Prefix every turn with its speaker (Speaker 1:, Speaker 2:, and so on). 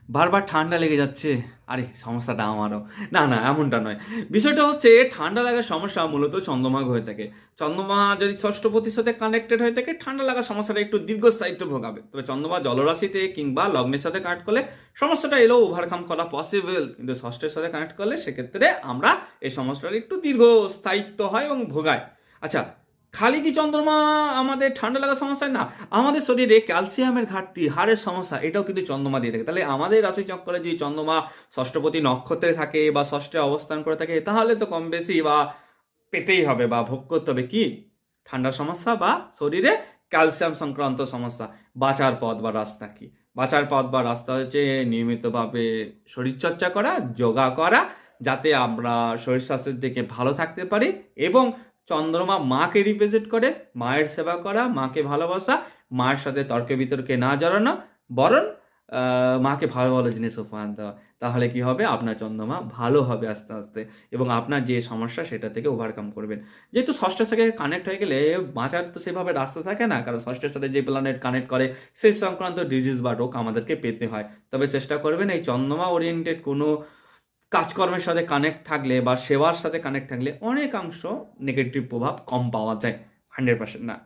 Speaker 1: বারবার ঠান্ডা লেগে যাচ্ছে। আরে সমস্যাটা আমারও। না, না এমনটা নয়। বিষয়টা হচ্ছে ঠান্ডা লাগার সমস্যা মূলত চন্দ্রমা হয়ে থাকে। চন্দ্রমা যদি ষষ্ঠপতির সাথে কানেক্টেড হয়ে থাকে ঠান্ডা লাগার সমস্যাটা একটু দীর্ঘস্থায়িত্ব ভোগাবে। তবে চন্দ্রমা জলরাশিতে কিংবা লগ্নের সাথে কানেক্ট করলে সমস্যাটা এলেও ওভারকাম করা পসিবল। কিন্তু ষষ্ঠের সাথে কানেক্ট করলে সেক্ষেত্রে আমরা এই সমস্যাটা একটু দীর্ঘস্থায়িত্ব হয় এবং ভোগায়। আচ্ছা, খালি কি চন্দ্রমা আমাদের ঠান্ডা লাগার সমস্যা না, আমাদের শরীরে ক্যালসিয়ামের ঘাটতি, হাড়ের সমস্যা এটাও কিন্তু চন্দ্রমা দিয়ে থাকে। তাহলে আমাদের রাশি চক্রে যদি চন্দ্রমা ষষ্ঠপতি নক্ষত্রে থাকে বা ষষ্ঠে অবস্থান করে থাকে তাহলে তো কম বেশি বা পেতেই হবে বা ভোগ করতে হবে কি ঠান্ডার সমস্যা বা শরীরে ক্যালসিয়াম সংক্রান্ত সমস্যা। বাঁচার পথ বা রাস্তা কি? বাঁচার পথ বা রাস্তা হচ্ছে নিয়মিতভাবে শরীরচর্চা করা, যোগা করা, যাতে আমরা শরীর স্বাস্থ্যের দিকে ভালো থাকতে পারি। এবং চন্দ্রমা মাকে রিপ্রেজেন্ট করে, মায়ের সেবা করা, মাকে ভালোবাসা, মায়ের সাথে তর্কে বিতর্কে না জড়ানো, বরং মাকে ভালো ভালো জিনিস উপহার দেওয়া। তাহলে কি হবে, আপনার চন্দ্রমা ভালো হবে আস্তে আস্তে এবং আপনার যে সমস্যা সেটা থেকে ওভারকাম করবেন। যেহেতু ষষ্ঠের সাথে কানেক্ট হয়ে গেলে বাঁচার তো সেভাবে রাস্তা থাকে না, কারণ ষষ্ঠের সাথে যে প্ল্যানেট কানেক্ট করে সেই সংক্রান্ত ডিজিজ বা রোগ আমাদেরকে পেতে হয়। তবে চেষ্টা করবেন এই চন্দ্রমা ওরিয়েন্টেড কোনো কাজকর্মের সাথে কানেক্ট থাকলে বা সেবার সাথে কানেক্ট থাকলে অনেকাংশ নেগেটিভ প্রভাব কম পাওয়া যায়, 100% না।